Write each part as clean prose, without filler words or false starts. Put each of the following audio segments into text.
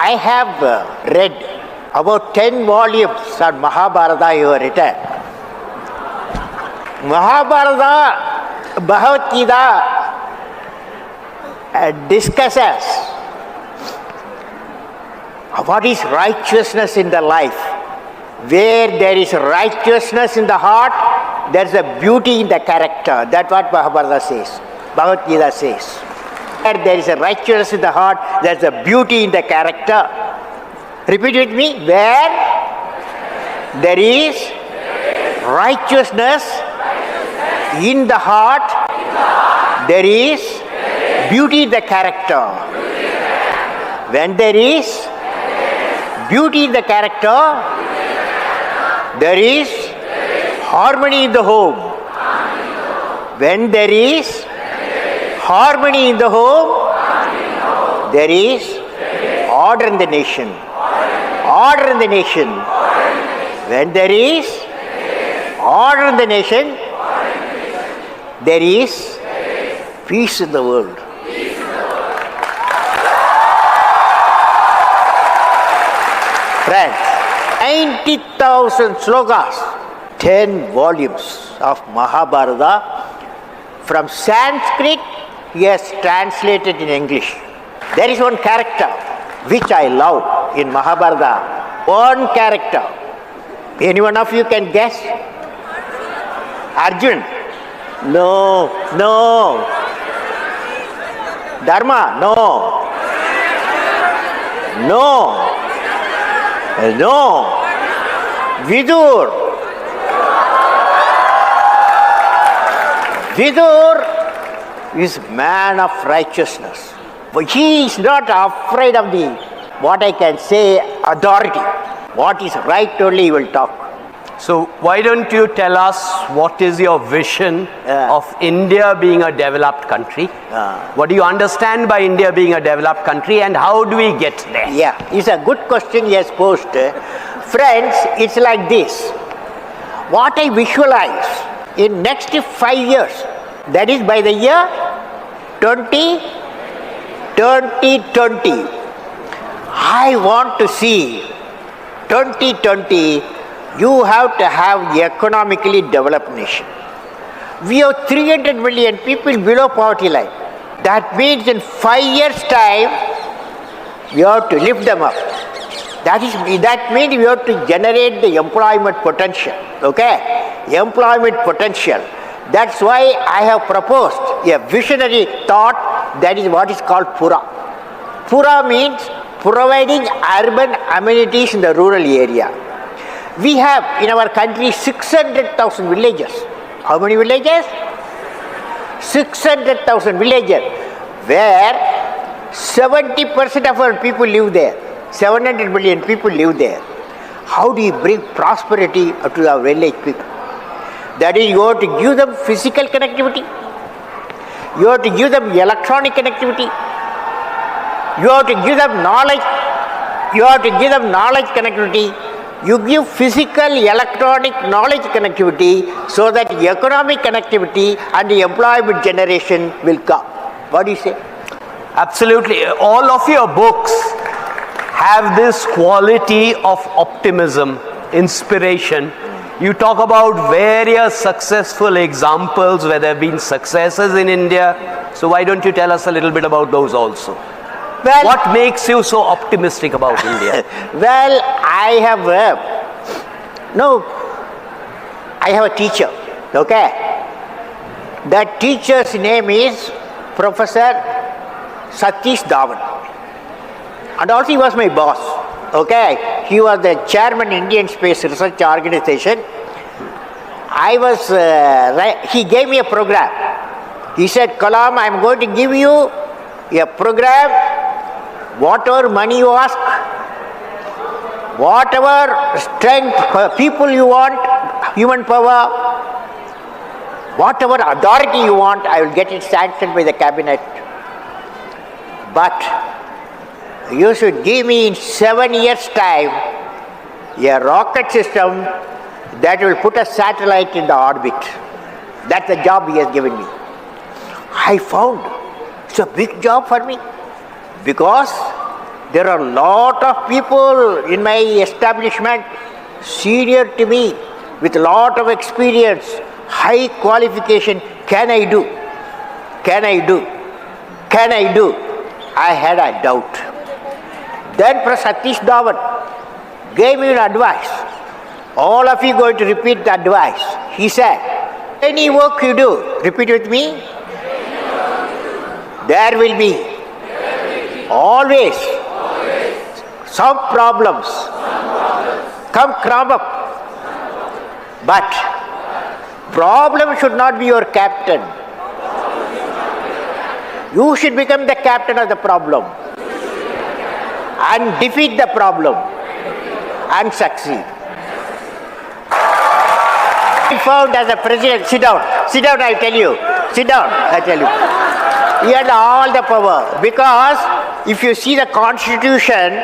I have read about 10 volumes on Mahabharata you have written. Mahabharata, Bhagavad Gita discusses what is righteousness in the life. Where there is righteousness in the heart, there is a beauty in the character. That's what Mahabharata says. Bhagavad Gita says. Where there is a righteousness in the heart, there is a beauty in the character. Repeat with me. Where there is righteousness in the heart, there is beauty in the character. When there is beauty in the character, there is harmony in the home. When there is harmony in the home, there is order in the nation. Order in the nation. When there is order in the nation, there is peace in the world. Friends, 90,000 slokas, 10 volumes of Mahabharata. From Sanskrit, he has translated in English. There is one character which I love in Mahabharata. One character. Any one of you can guess? Arjun? No. Dharma? No. Vidur is man of righteousness. But he is not afraid of the, what I can say, authority. What is right only he will talk. So why don't you tell us what is your vision of India being a developed country? What do you understand by India being a developed country, and how do we get there? Yeah, it's a good question he has posed. Friends, it's like this. What I visualize in next 5 years, that is by the year 2020, I want to see 2020, you have to have economically developed nation. We have 300 million people below poverty line. That means in 5 years' time, we have to lift them up. That means we have to generate the employment potential. Okay? Employment potential. That's why I have proposed a visionary thought, that is what is called Pura. Pura means providing urban amenities in the rural area. We have in our country 600,000 villages. How many villages? 600,000 villages, where 70% of our people live there. 700 million people live there. How do you bring prosperity to our village people? That is, you have to give them physical connectivity. You have to give them electronic connectivity. You have to give them knowledge. You have to give them knowledge connectivity. You give physical, electronic, knowledge connectivity, so that economic connectivity and the employment generation will come. What do you say? Absolutely. All of your books have this quality of optimism, inspiration. You talk about various successful examples where there have been successes in India. So why don't you tell us a little bit about those also? Well, what makes you so optimistic about India? Well, I have a teacher, okay? That teacher's name is Professor Satish Dhawan. And also he was my boss, okay? He was the chairman Indian Space Research Organization. He gave me a program. He said, Kalam, I am going to give you a program. Whatever money you ask, whatever strength, people you want, human power, whatever authority you want, I will get it sanctioned by the cabinet. But you should give me in 7 years' time a rocket system that will put a satellite in the orbit. That's the job he has given me. I found it's a big job for me, because There are a lot of people in my establishment senior to me with a lot of experience, high qualification. Can I do? Can I do? Can I do? I had a doubt. Then Satish Dhawan gave me an advice. All of you going to repeat the advice. He said, any work you do, repeat with me. There will be always some problems come crop up. But problem should not be your captain. You should become the captain of the problem and defeat the problem and succeed. I found as a president, sit down, I tell you, sit down, I tell you. He had all the power, because if you see the constitution,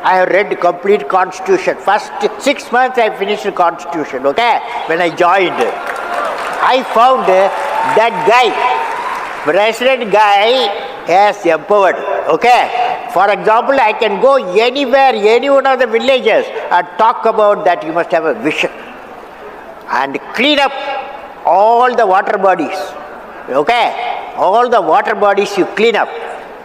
I have read the complete constitution. First 6 months I finished the constitution, okay, when I joined. I found that guy, president guy, has empowered, okay. For example, I can go anywhere, any one of the villages and talk about that you must have a vision. And clean up all the water bodies, okay? All the water bodies you clean up,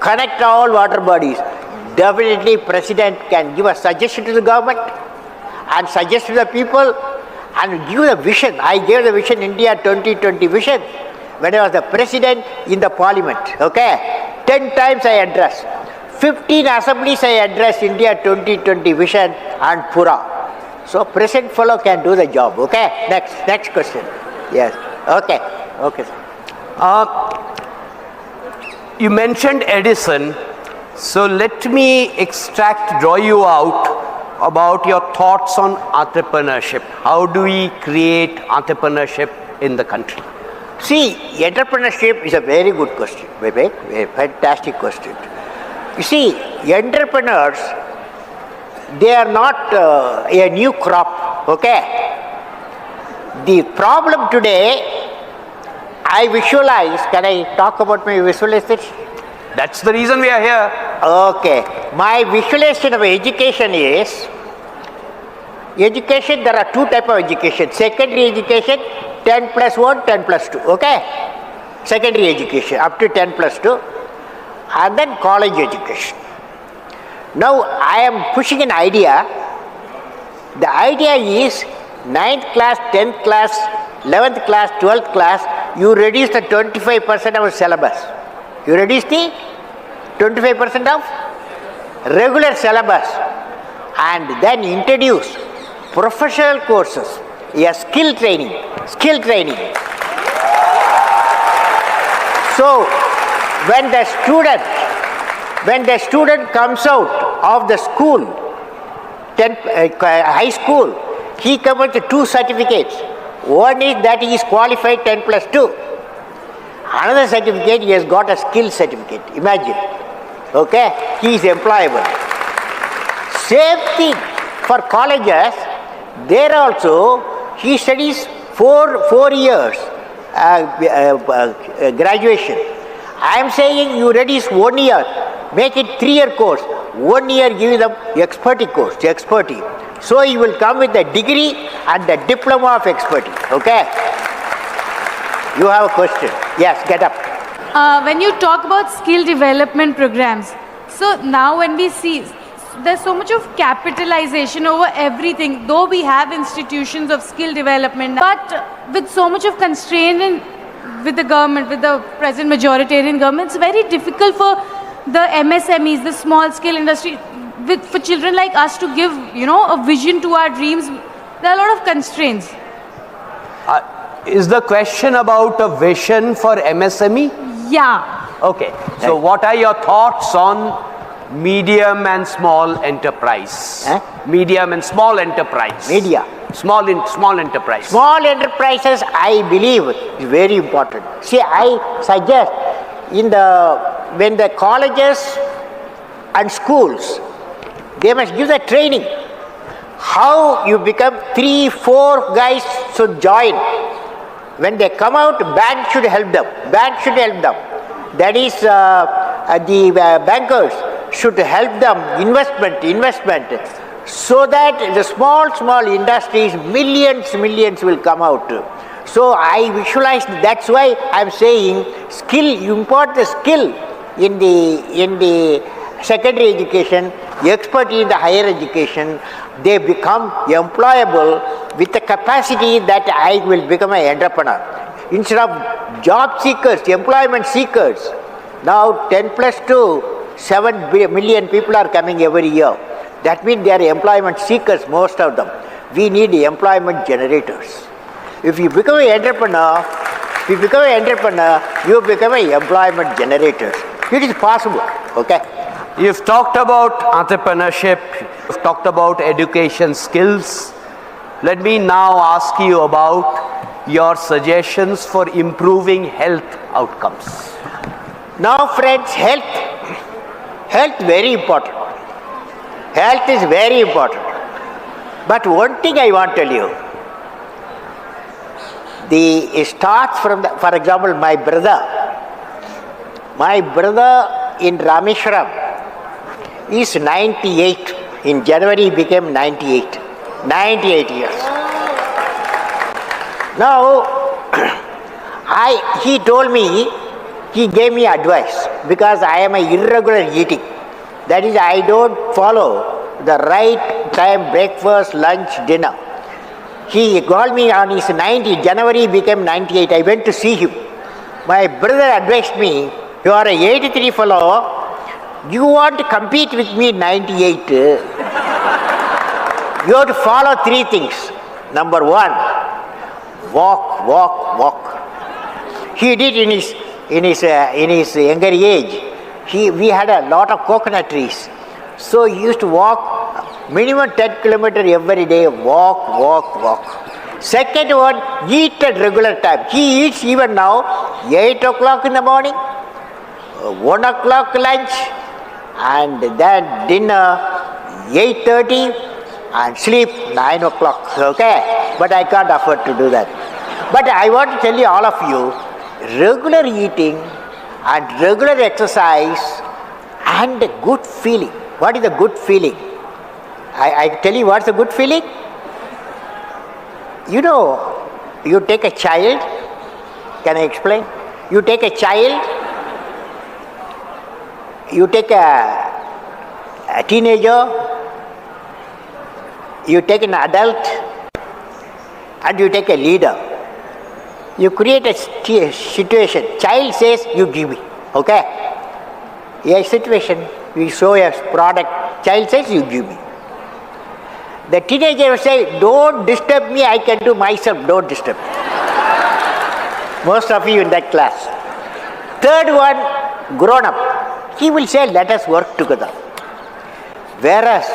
connect all water bodies. Definitely president can give a suggestion to the government and suggest to the people and give the vision. I gave the vision, India 2020 vision, when I was the president in the parliament, okay? 10 times I addressed. 15 assemblies I addressed India 2020 vision and Pura. So present fellow can do the job, okay? Next question. Yes, okay, sir. You mentioned Edison, so let me draw you out about your thoughts on entrepreneurship. How do we create entrepreneurship in the country? See, entrepreneurship is a very good question, Vivek, a fantastic question. You see, entrepreneurs, they are not a new crop, okay? The problem today, I visualize, can I talk about my visualization? That's the reason we are here. Okay. My visualization of education is, education, there are two types of education. Secondary education, 10 plus 1, 10 plus 2, okay? Secondary education, up to 10 plus 2. And then college education. Now, I am pushing an idea. The idea is 9th class, 10th class, 11th class, 12th class, you reduce the 25% of syllabus. You reduce the 25% of regular syllabus and then introduce professional courses, skill training. So, when the student comes out of the school, high school, he comes with 2 certificates. One is that he is qualified 10 plus 2. Another certificate, he has got a skill certificate. Imagine. Okay? He is employable. Same thing for colleges. There also, he studies 4 years graduation. I am saying you reduce 1 year, make it 3-year course. 1 year give them expertise course, So you will come with a degree and the diploma of expertise. Okay? You have a question. Yes, get up. When you talk about skill development programs, so now when we see there's so much of capitalization over everything, though we have institutions of skill development, but with so much of constraint with the government, with the present majoritarian government, it's very difficult for the MSMEs, the small scale industry, for children like us to give, a vision to our dreams. There are a lot of constraints. Is the question about a vision for MSME? Yeah. Okay. So what are your thoughts on medium and small enterprise? Medium and small enterprise. Small enterprise. Small enterprises, I believe, is very important. See, I suggest when the colleges and schools, they must give the training. How you become 3-4 guys should join. When they come out, bank should help them. That is, the bankers should help them investment, so that the small industries, millions will come out. So I visualize, that's why I am saying skill, you impart the skill in the secondary education, expertise in the higher education, they become employable with the capacity that I will become an entrepreneur. Instead of job seekers, employment seekers, now 10 plus 2, 7 million people are coming every year. That means they are employment seekers, most of them. We need employment generators. If you become an entrepreneur, you become an employment generator. It is possible, okay? You've talked about entrepreneurship, you've talked about education skills. Let me now ask you about your suggestions for improving health outcomes. Now friends, health very important. Health is very important. But one thing I want to tell you, it starts from, for example, my brother in Rameshwaram is 98. In January he became 98. 98 years. Now, he told me, he gave me advice, because I am an irregular eating. That is, I don't follow the right time, breakfast, lunch, dinner. He called me on his 90, January he became 98. I went to see him. My brother advised me, you are an 83 fellow, you want to compete with me 98. You have to follow 3 things. Number 1, walk. He did in his younger age. We had a lot of coconut trees. So he used to walk minimum 10 kilometers every day, walk. Second one, eat at regular time. He eats even now 8 o'clock in the morning, 1 o'clock lunch, and then dinner 8:30, and sleep 9 o'clock, okay? But I can't afford to do that. But I want to tell you, all of you, regular eating and regular exercise and good feeling. What is the good feeling? I tell you what's the good feeling. You know, you take a child, can I explain? You take a child, you take a teenager, you take an adult, and you take a leader. You create a situation. Child says, you give me, okay? A situation, we show a product, child says, you give me. The teenager will say, don't disturb me, I can do myself, don't disturb me. Most of you in that class. Third one, grown up. He will say, let us work together. Whereas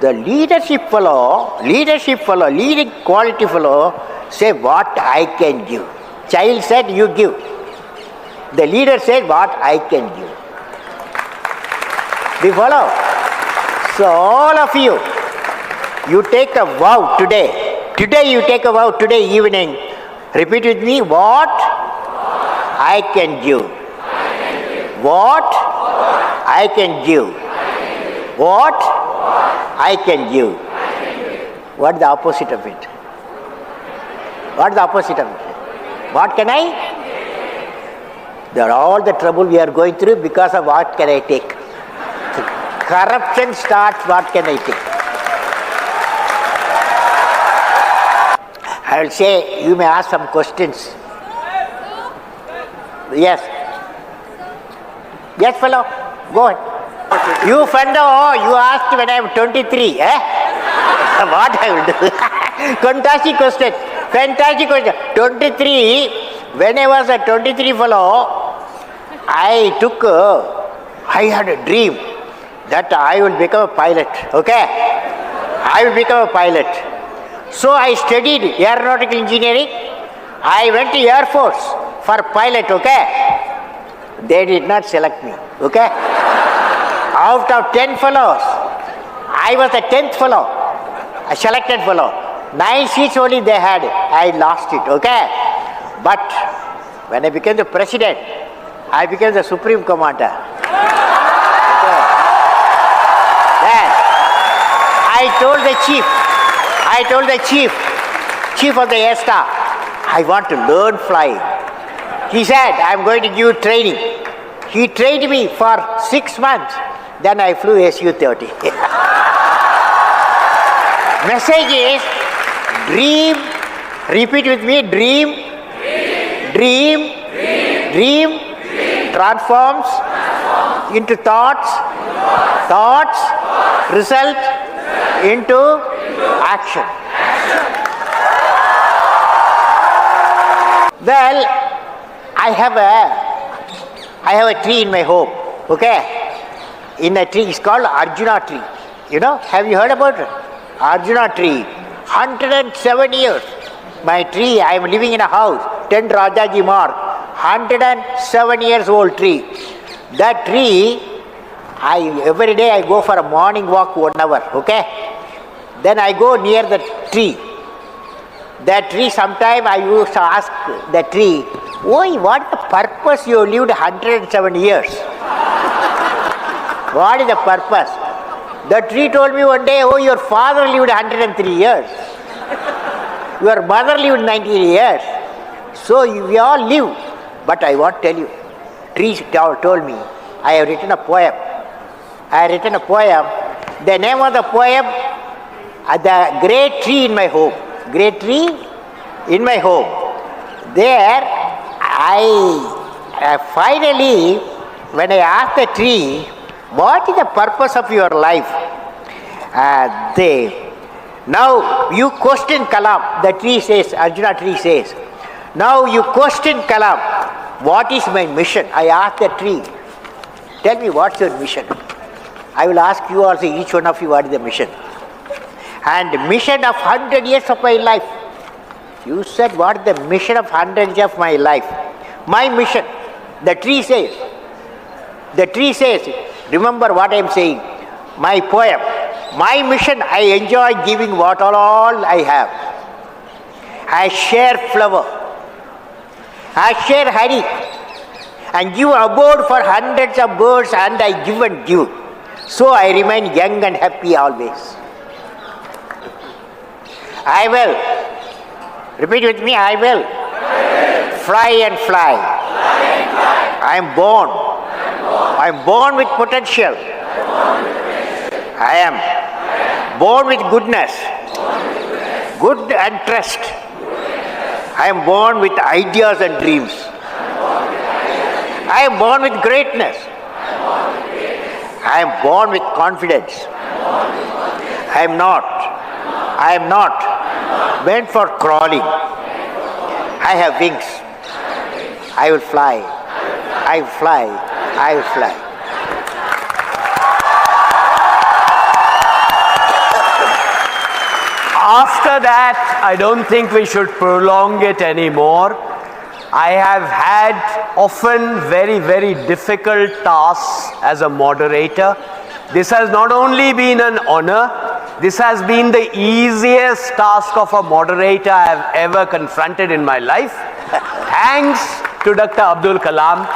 the leadership fellow, leading quality fellow, say what I can give. Child said, you give. The leader said, what I can give. Do you follow? So all of you, you take a vow today. Today you take a vow, today evening. Repeat with me, what I can give. What I can give. What I can give. What is the opposite of it? What is the opposite of it? What can I? There are all the trouble we are going through because of what can I take. Corruption starts, what can I take? I will say, you may ask some questions. Yes. Yes, fellow, go ahead. You fellow, you asked when I am 23, eh? What I will do? Fantastic question. 23, when I was a 23 fellow, I had a dream that I will become a pilot, okay? I will become a pilot. So I studied aeronautical engineering. I went to Air Force for pilot, okay? They did not select me, okay? Out of 10 fellows, I was the 10th fellow, a selected fellow. 9 seats only they had, I lost it, okay? But when I became the president, I became the supreme commander. Okay. I told the chief of the air staff, I want to learn flying. He said, I'm going to give you training. He trained me for 6 months. Then I flew Su-30. Message is, dream, repeat with me, dream, transforms into thoughts, result into action. Well, I have a tree in my home, okay? In a tree, it's called Arjuna tree. You know, have you heard about it? Arjuna tree, 107 years. My tree, I am living in a house, 10 Rajaji Mark, 107 years old tree. That tree, every day I go for a morning walk 1 hour, okay? Then I go near the tree. That tree, sometime I used to ask the tree, "Oi, what the purpose you lived 107 years? What is the purpose?" The tree told me one day, "Oh, your father lived 103 years. Your mother lived 90 years. So we all live." But I want to tell you, tree told me, I have written a poem. The name of the poem, the great tree in my home. Great tree in my home. There, I finally, when I asked the tree, what is the purpose of your life? Now you question Kalam. The tree says, Arjuna tree says, now you question Kalam. What is my mission? I asked the tree, tell me what's your mission? I will ask you also, each one of you, what is the mission? And mission of 100 years of my life. You said, what is the mission of 100 years of my life? My mission. The tree says, remember what I am saying. My poem. My mission, I enjoy giving what all I have. I share flower. I share honey. And give abode for hundreds of birds, and I give and give. So I remain young and happy always. I will. Repeat with me, I will. Fly and fly. I am born. I am born with potential. I am born with goodness. Good and trust. I am born with ideas and dreams. I am born with greatness. I am born with confidence. I am not meant for crawling. I have wings. I will fly. I will fly. I will fly. After that, I don't think we should prolong it anymore. I have had often very, very difficult tasks as a moderator. This has not only been an honor, this has been the easiest task of a moderator I have ever confronted in my life. Thanks to Dr. Abdul Kalam.